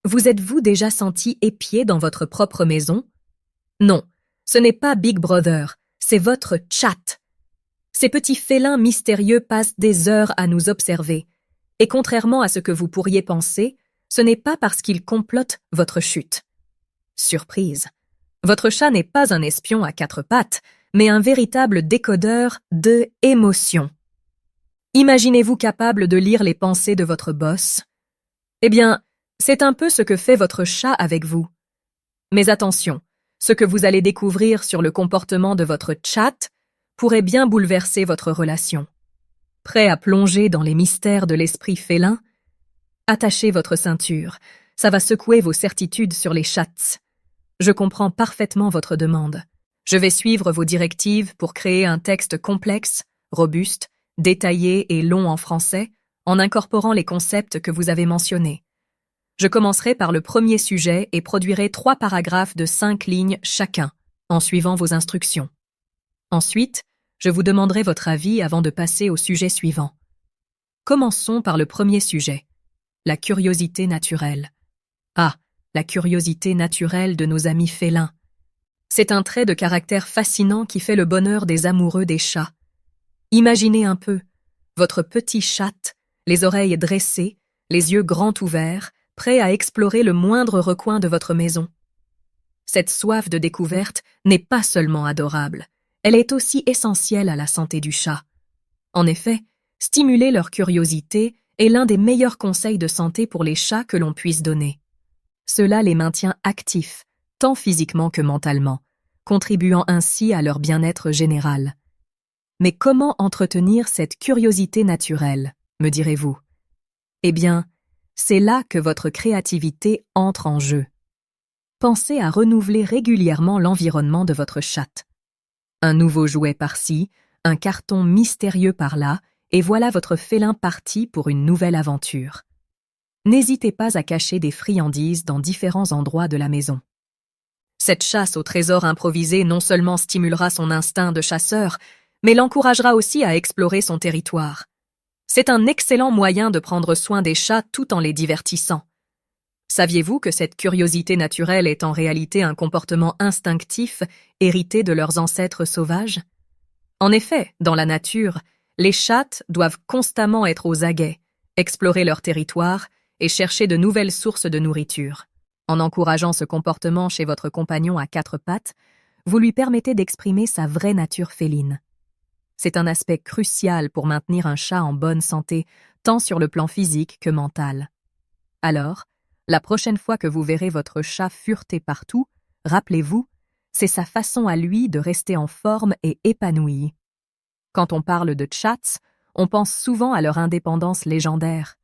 Vous êtes-vous déjà senti épié dans votre propre maison? Non, ce n'est pas Big Brother, c'est votre chat. Ces petits félins mystérieux passent des heures à nous observer. Et contrairement à ce que vous pourriez penser, ce n'est pas parce qu'ils complotent votre chute. Surprise. Votre chat n'est pas un espion à quatre pattes, mais un véritable décodeur de émotions. Imaginez-vous capable de lire les pensées de votre boss? Eh bien, c'est un peu ce que fait votre chat avec vous. Mais attention, ce que vous allez découvrir sur le comportement de votre chat pourrait bien bouleverser votre relation. Prêt à plonger dans les mystères de l'esprit félin? Attachez votre ceinture, ça va secouer vos certitudes sur les chats. Je comprends parfaitement votre demande. Je vais suivre vos directives pour créer un texte complexe, robuste, détaillé et long en français, en incorporant les concepts que vous avez mentionnés. Je commencerai par le premier sujet et produirai 3 paragraphes de 5 lignes chacun, en suivant vos instructions. Ensuite, je vous demanderai votre avis avant de passer au sujet suivant. Commençons par le premier sujet, la curiosité naturelle. Ah, la curiosité naturelle de nos amis félins. C'est un trait de caractère fascinant qui fait le bonheur des amoureux des chats. Imaginez un peu, votre petit chat, les oreilles dressées, les yeux grands ouverts, prêt à explorer le moindre recoin de votre maison. Cette soif de découverte n'est pas seulement adorable, elle est aussi essentielle à la santé du chat. En effet, stimuler leur curiosité est l'un des meilleurs conseils de santé pour les chats que l'on puisse donner. Cela les maintient actifs, tant physiquement que mentalement, contribuant ainsi à leur bien-être général. Mais comment entretenir cette curiosité naturelle, me direz-vous? Eh bien, c'est là que votre créativité entre en jeu. Pensez à renouveler régulièrement l'environnement de votre chat. Un nouveau jouet par-ci, un carton mystérieux par-là, et voilà votre félin parti pour une nouvelle aventure. N'hésitez pas à cacher des friandises dans différents endroits de la maison. Cette chasse au trésor improvisé non seulement stimulera son instinct de chasseur, mais l'encouragera aussi à explorer son territoire. C'est un excellent moyen de prendre soin des chats tout en les divertissant. Saviez-vous que cette curiosité naturelle est en réalité un comportement instinctif hérité de leurs ancêtres sauvages? En effet, dans la nature, les chats doivent constamment être aux aguets, explorer leur territoire et chercher de nouvelles sources de nourriture. En encourageant ce comportement chez votre compagnon à 4 pattes, vous lui permettez d'exprimer sa vraie nature féline. C'est un aspect crucial pour maintenir un chat en bonne santé, tant sur le plan physique que mental. Alors, la prochaine fois que vous verrez votre chat fureter partout, rappelez-vous, c'est sa façon à lui de rester en forme et épanoui. Quand on parle de chats, on pense souvent à leur indépendance légendaire.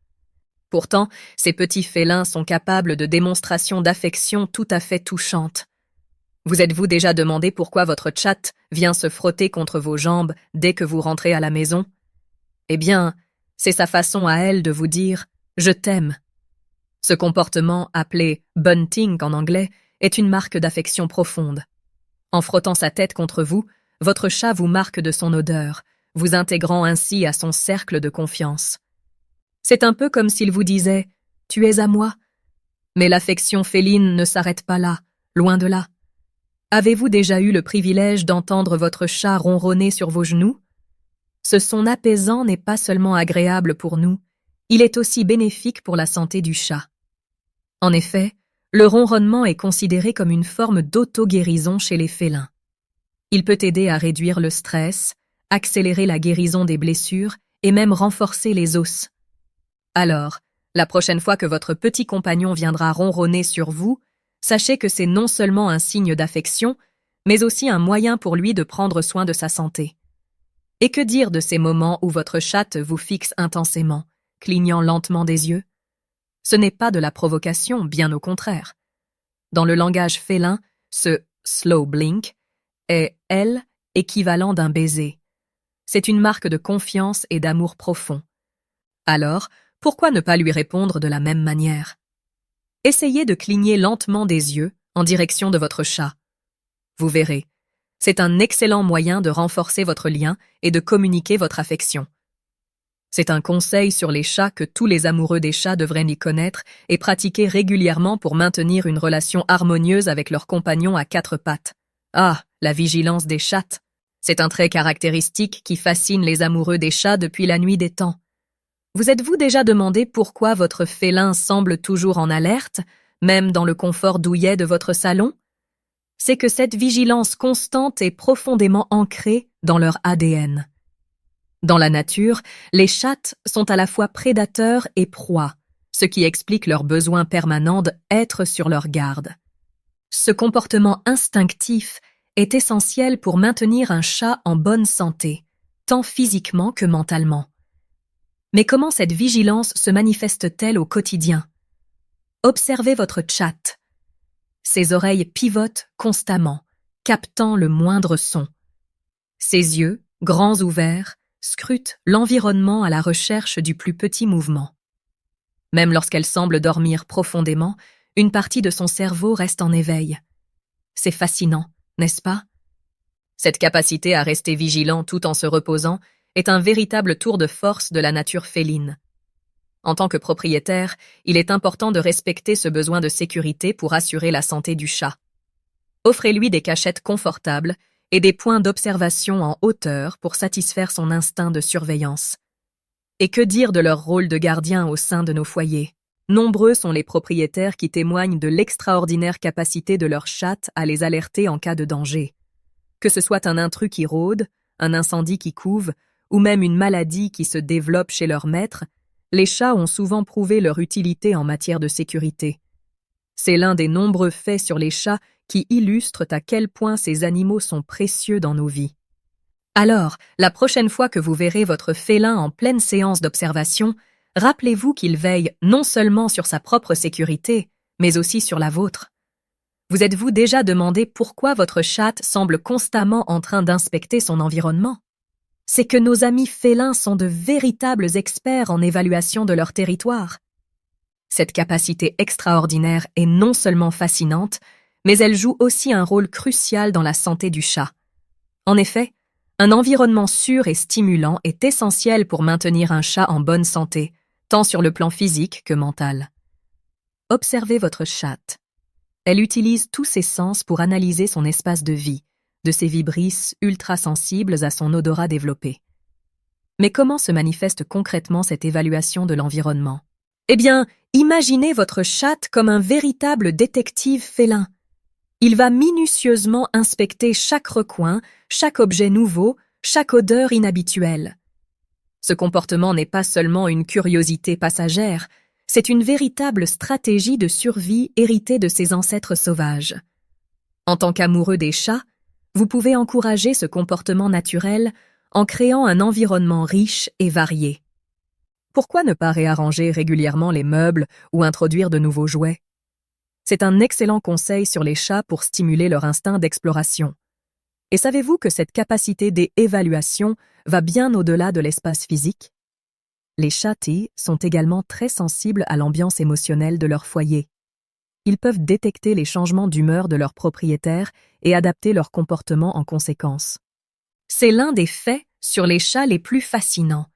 Pourtant, ces petits félins sont capables de démonstrations d'affection tout à fait touchantes. Vous êtes-vous déjà demandé pourquoi votre chat vient se frotter contre vos jambes dès que vous rentrez à la maison? Eh bien, c'est sa façon à elle de vous dire « je t'aime ». Ce comportement, appelé « bunting » en anglais, est une marque d'affection profonde. En frottant sa tête contre vous, votre chat vous marque de son odeur, vous intégrant ainsi à son cercle de confiance. C'est un peu comme s'il vous disait « tu es à moi ». Mais l'affection féline ne s'arrête pas là, loin de là. Avez-vous déjà eu le privilège d'entendre votre chat ronronner sur vos genoux? Ce son apaisant n'est pas seulement agréable pour nous, il est aussi bénéfique pour la santé du chat. En effet, le ronronnement est considéré comme une forme d'auto-guérison chez les félins. Il peut aider à réduire le stress, accélérer la guérison des blessures et même renforcer les os. Alors, la prochaine fois que votre petit compagnon viendra ronronner sur vous, sachez que c'est non seulement un signe d'affection, mais aussi un moyen pour lui de prendre soin de sa santé. Et que dire de ces moments où votre chatte vous fixe intensément, clignant lentement des yeux? Ce n'est pas de la provocation, bien au contraire. Dans le langage félin, ce « slow blink » est, elle, équivalent d'un baiser. C'est une marque de confiance et d'amour profond. Alors, pourquoi ne pas lui répondre de la même manière? Essayez de cligner lentement des yeux en direction de votre chat. Vous verrez, c'est un excellent moyen de renforcer votre lien et de communiquer votre affection. C'est un conseil sur les chats que tous les amoureux des chats devraient y connaître et pratiquer régulièrement pour maintenir une relation harmonieuse avec leur compagnon à quatre pattes. Ah, la vigilance des chattes. C'est un trait caractéristique qui fascine les amoureux des chats depuis la nuit des temps. Vous êtes-vous déjà demandé pourquoi votre félin semble toujours en alerte, même dans le confort douillet de votre salon? C'est que cette vigilance constante est profondément ancrée dans leur ADN. Dans la nature, les chattes sont à la fois prédateurs et proies, ce qui explique leur besoin permanent d'être sur leur garde. Ce comportement instinctif est essentiel pour maintenir un chat en bonne santé, tant physiquement que mentalement. Mais comment cette vigilance se manifeste-t-elle au quotidien? Observez votre chat. Ses oreilles pivotent constamment, captant le moindre son. Ses yeux, grands ouverts, scrute l'environnement à la recherche du plus petit mouvement. Même lorsqu'elle semble dormir profondément, une partie de son cerveau reste en éveil. C'est fascinant, n'est-ce pas? Cette capacité à rester vigilant tout en se reposant est un véritable tour de force de la nature féline. En tant que propriétaire, il est important de respecter ce besoin de sécurité pour assurer la santé du chat. Offrez-lui des cachettes confortables et des points d'observation en hauteur pour satisfaire son instinct de surveillance. Et que dire de leur rôle de gardien au sein de nos foyers? Nombreux sont les propriétaires qui témoignent de l'extraordinaire capacité de leur chatte à les alerter en cas de danger. Que ce soit un intrus qui rôde, un incendie qui couve, ou même une maladie qui se développe chez leur maître, les chats ont souvent prouvé leur utilité en matière de sécurité. C'est l'un des nombreux faits sur les chats qui illustrent à quel point ces animaux sont précieux dans nos vies. Alors, la prochaine fois que vous verrez votre félin en pleine séance d'observation, rappelez-vous qu'il veille non seulement sur sa propre sécurité, mais aussi sur la vôtre. Vous êtes-vous déjà demandé pourquoi votre chatte semble constamment en train d'inspecter son environnement? C'est que nos amis félins sont de véritables experts en évaluation de leur territoire. Cette capacité extraordinaire est non seulement fascinante, mais elle joue aussi un rôle crucial dans la santé du chat. En effet, un environnement sûr et stimulant est essentiel pour maintenir un chat en bonne santé, tant sur le plan physique que mental. Observez votre chatte. Elle utilise tous ses sens pour analyser son espace de vie, de ses vibrisses ultra-sensibles à son odorat développé. Mais comment se manifeste concrètement cette évaluation de l'environnement? Eh bien, imaginez votre chatte comme un véritable détective félin. Il va minutieusement inspecter chaque recoin, chaque objet nouveau, chaque odeur inhabituelle. Ce comportement n'est pas seulement une curiosité passagère, c'est une véritable stratégie de survie héritée de ses ancêtres sauvages. En tant qu'amoureux des chats, vous pouvez encourager ce comportement naturel en créant un environnement riche et varié. Pourquoi ne pas réarranger régulièrement les meubles ou introduire de nouveaux jouets? C'est un excellent conseil sur les chats pour stimuler leur instinct d'exploration. Et savez-vous que cette capacité d'évaluation va bien au-delà de l'espace physique? Les chats sont également très sensibles à l'ambiance émotionnelle de leur foyer. Ils peuvent détecter les changements d'humeur de leurs propriétaires et adapter leur comportement en conséquence. C'est l'un des faits sur les chats les plus fascinants.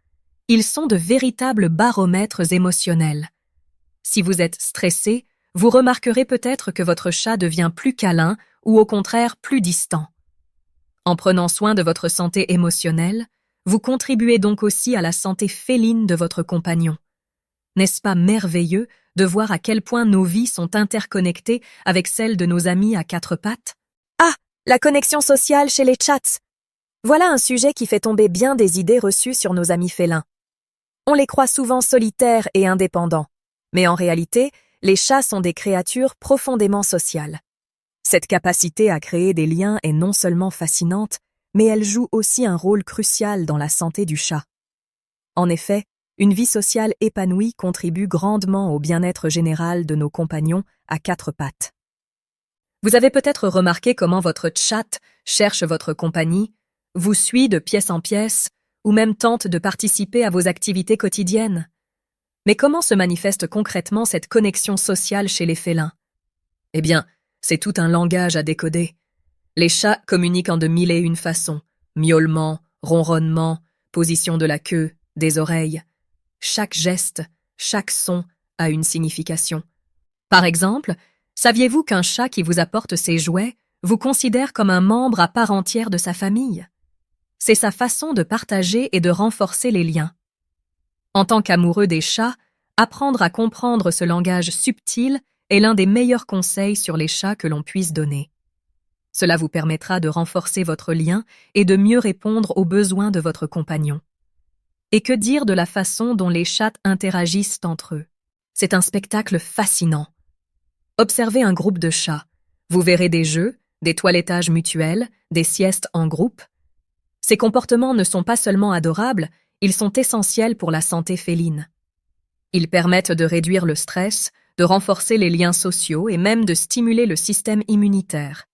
Ils sont de véritables baromètres émotionnels. Si vous êtes stressé, vous remarquerez peut-être que votre chat devient plus câlin ou au contraire plus distant. En prenant soin de votre santé émotionnelle, vous contribuez donc aussi à la santé féline de votre compagnon. N'est-ce pas merveilleux de voir à quel point nos vies sont interconnectées avec celles de nos amis à quatre pattes? Ah, la connexion sociale chez les chats! Voilà un sujet qui fait tomber bien des idées reçues sur nos amis félins. On les croit souvent solitaires et indépendants, mais en réalité, les chats sont des créatures profondément sociales. Cette capacité à créer des liens est non seulement fascinante, mais elle joue aussi un rôle crucial dans la santé du chat. En effet, une vie sociale épanouie contribue grandement au bien-être général de nos compagnons à quatre pattes. Vous avez peut-être remarqué comment votre chat cherche votre compagnie, vous suit de pièce en pièce, ou même tente de participer à vos activités quotidiennes. Mais comment se manifeste concrètement cette connexion sociale chez les félins? Eh bien, c'est tout un langage à décoder. Les chats communiquent en de mille et une façons: miaulement, ronronnement, position de la queue, des oreilles. Chaque geste, chaque son a une signification. Par exemple, saviez-vous qu'un chat qui vous apporte ses jouets vous considère comme un membre à part entière de sa famille? C'est sa façon de partager et de renforcer les liens. En tant qu'amoureux des chats, apprendre à comprendre ce langage subtil est l'un des meilleurs conseils sur les chats que l'on puisse donner. Cela vous permettra de renforcer votre lien et de mieux répondre aux besoins de votre compagnon. Et que dire de la façon dont les chats interagissent entre eux? C'est un spectacle fascinant. Observez un groupe de chats. Vous verrez des jeux, des toilettages mutuels, des siestes en groupe. Ces comportements ne sont pas seulement adorables, ils sont essentiels pour la santé féline. Ils permettent de réduire le stress, de renforcer les liens sociaux et même de stimuler le système immunitaire.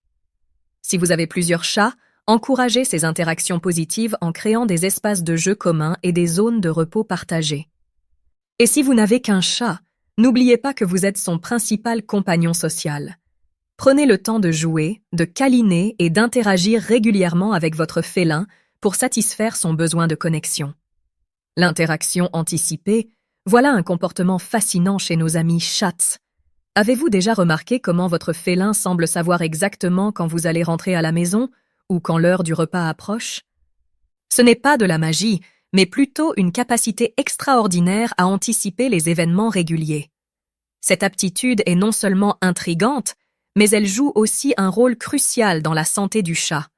Si vous avez plusieurs chats, encouragez ces interactions positives en créant des espaces de jeu communs et des zones de repos partagées. Et si vous n'avez qu'un chat, n'oubliez pas que vous êtes son principal compagnon social. Prenez le temps de jouer, de câliner et d'interagir régulièrement avec votre félin pour satisfaire son besoin de connexion. L'interaction anticipée, voilà un comportement fascinant chez nos amis chats. Avez-vous déjà remarqué comment votre félin semble savoir exactement quand vous allez rentrer à la maison ou quand l'heure du repas approche? Ce n'est pas de la magie, mais plutôt une capacité extraordinaire à anticiper les événements réguliers. Cette aptitude est non seulement intrigante, mais elle joue aussi un rôle crucial dans la santé du chat.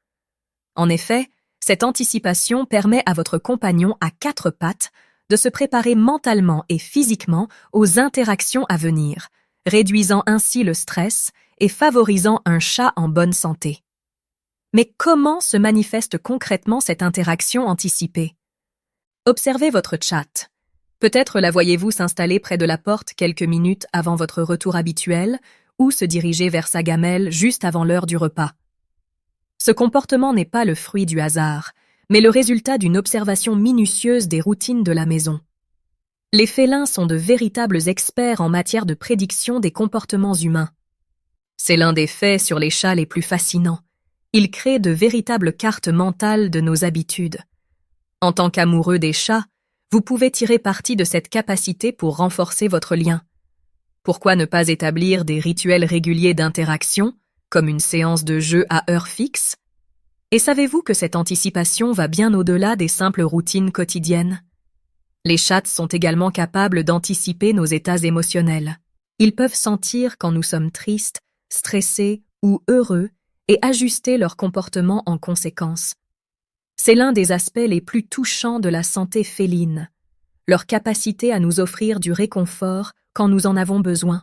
En effet, cette anticipation permet à votre compagnon à quatre pattes de se préparer mentalement et physiquement aux interactions à venir, réduisant ainsi le stress et favorisant un chat en bonne santé. Mais comment se manifeste concrètement cette interaction anticipée? Observez votre chat. Peut-être la voyez-vous s'installer près de la porte quelques minutes avant votre retour habituel ou se diriger vers sa gamelle juste avant l'heure du repas. Ce comportement n'est pas le fruit du hasard, mais le résultat d'une observation minutieuse des routines de la maison. Les félins sont de véritables experts en matière de prédiction des comportements humains. C'est l'un des faits sur les chats les plus fascinants. Ils créent de véritables cartes mentales de nos habitudes. En tant qu'amoureux des chats, vous pouvez tirer parti de cette capacité pour renforcer votre lien. Pourquoi ne pas établir des rituels réguliers d'interaction, comme une séance de jeu à heure fixe? Et savez-vous que cette anticipation va bien au-delà des simples routines quotidiennes? Les chats sont également capables d'anticiper nos états émotionnels. Ils peuvent sentir quand nous sommes tristes, stressés ou heureux et ajuster leur comportement en conséquence. C'est l'un des aspects les plus touchants de la santé féline, leur capacité à nous offrir du réconfort quand nous en avons besoin,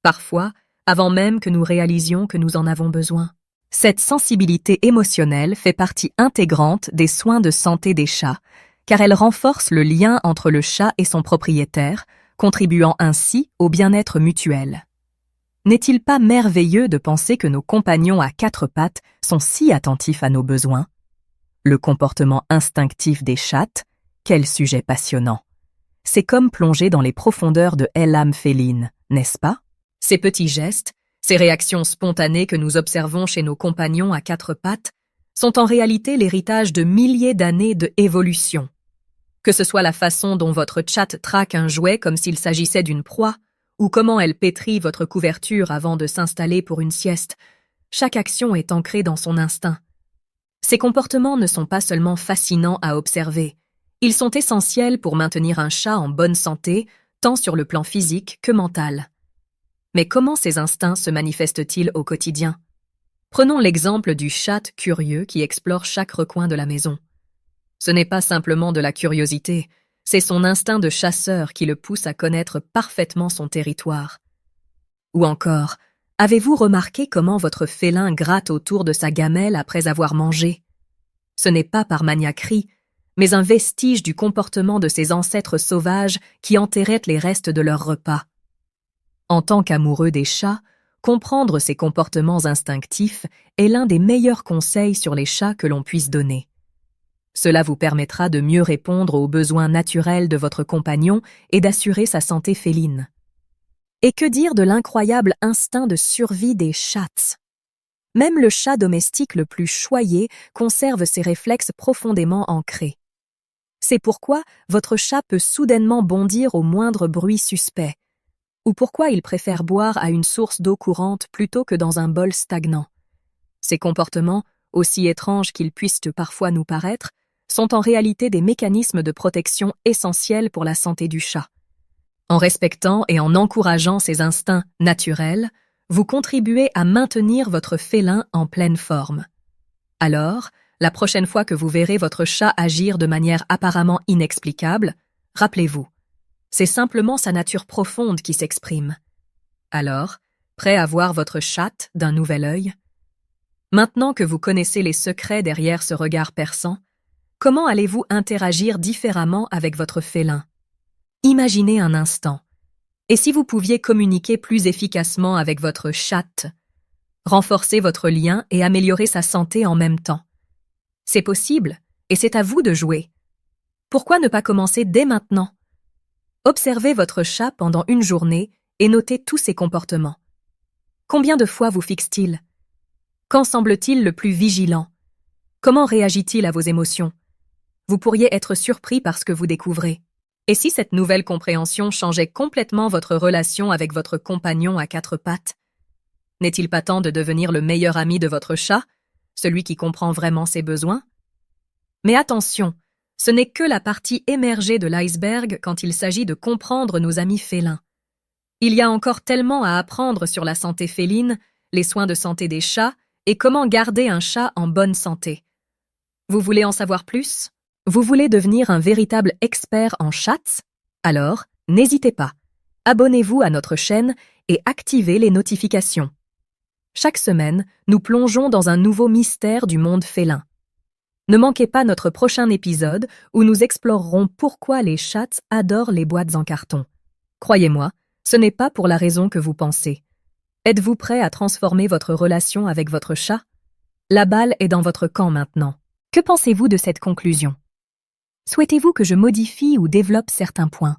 parfois avant même que nous réalisions que nous en avons besoin. Cette sensibilité émotionnelle fait partie intégrante des soins de santé des chats, car elle renforce le lien entre le chat et son propriétaire, contribuant ainsi au bien-être mutuel. N'est-il pas merveilleux de penser que nos compagnons à quatre pattes sont si attentifs à nos besoins? Le comportement instinctif des chats, quel sujet passionnant! C'est comme plonger dans les profondeurs de l'âme féline, n'est-ce pas? Ces petits gestes, ces réactions spontanées que nous observons chez nos compagnons à quatre pattes, sont en réalité l'héritage de milliers d'années de évolution. Que ce soit la façon dont votre chatte traque un jouet comme s'il s'agissait d'une proie, ou comment elle pétrit votre couverture avant de s'installer pour une sieste, chaque action est ancrée dans son instinct. Ces comportements ne sont pas seulement fascinants à observer, ils sont essentiels pour maintenir un chat en bonne santé, tant sur le plan physique que mental. Mais comment ces instincts se manifestent-ils au quotidien? Prenons l'exemple du chat curieux qui explore chaque recoin de la maison. Ce n'est pas simplement de la curiosité, c'est son instinct de chasseur qui le pousse à connaître parfaitement son territoire. Ou encore, avez-vous remarqué comment votre félin gratte autour de sa gamelle après avoir mangé? Ce n'est pas par maniaquerie, mais un vestige du comportement de ses ancêtres sauvages qui enterraient les restes de leur repas. En tant qu'amoureux des chats, comprendre ces comportements instinctifs est l'un des meilleurs conseils sur les chats que l'on puisse donner. Cela vous permettra de mieux répondre aux besoins naturels de votre compagnon et d'assurer sa santé féline. Et que dire de l'incroyable instinct de survie des chats? Même le chat domestique le plus choyé conserve ses réflexes profondément ancrés. C'est pourquoi votre chat peut soudainement bondir au moindre bruit suspect, ou pourquoi il préfère boire à une source d'eau courante plutôt que dans un bol stagnant. Ces comportements, aussi étranges qu'ils puissent parfois nous paraître, sont en réalité des mécanismes de protection essentiels pour la santé du chat. En respectant et en encourageant ces instincts naturels, vous contribuez à maintenir votre félin en pleine forme. Alors, la prochaine fois que vous verrez votre chat agir de manière apparemment inexplicable, rappelez-vous, c'est simplement sa nature profonde qui s'exprime. Alors, prêt à voir votre chatte d'un nouvel œil? Maintenant que vous connaissez les secrets derrière ce regard perçant, comment allez-vous interagir différemment avec votre félin? Imaginez un instant. Et si vous pouviez communiquer plus efficacement avec votre chatte, renforcer votre lien et améliorer sa santé en même temps? C'est possible, et c'est à vous de jouer. Pourquoi ne pas commencer dès maintenant? Observez votre chat pendant une journée et notez tous ses comportements. Combien de fois vous fixe-t-il? Quand semble-t-il le plus vigilant? Comment réagit-il à vos émotions? Vous pourriez être surpris par ce que vous découvrez. Et si cette nouvelle compréhension changeait complètement votre relation avec votre compagnon à quatre pattes? N'est-il pas temps de devenir le meilleur ami de votre chat, celui qui comprend vraiment ses besoins? Mais attention, ce n'est que la partie émergée de l'iceberg quand il s'agit de comprendre nos amis félins. Il y a encore tellement à apprendre sur la santé féline, les soins de santé des chats et comment garder un chat en bonne santé. Vous voulez en savoir plus? Vous voulez devenir un véritable expert en chats? Alors, n'hésitez pas. Abonnez-vous à notre chaîne et activez les notifications. Chaque semaine, nous plongeons dans un nouveau mystère du monde félin. Ne manquez pas notre prochain épisode où nous explorerons pourquoi les chats adorent les boîtes en carton. Croyez-moi, ce n'est pas pour la raison que vous pensez. Êtes-vous prêt à transformer votre relation avec votre chat? La balle est dans votre camp maintenant. Que pensez-vous de cette conclusion? Souhaitez-vous que je modifie ou développe certains points?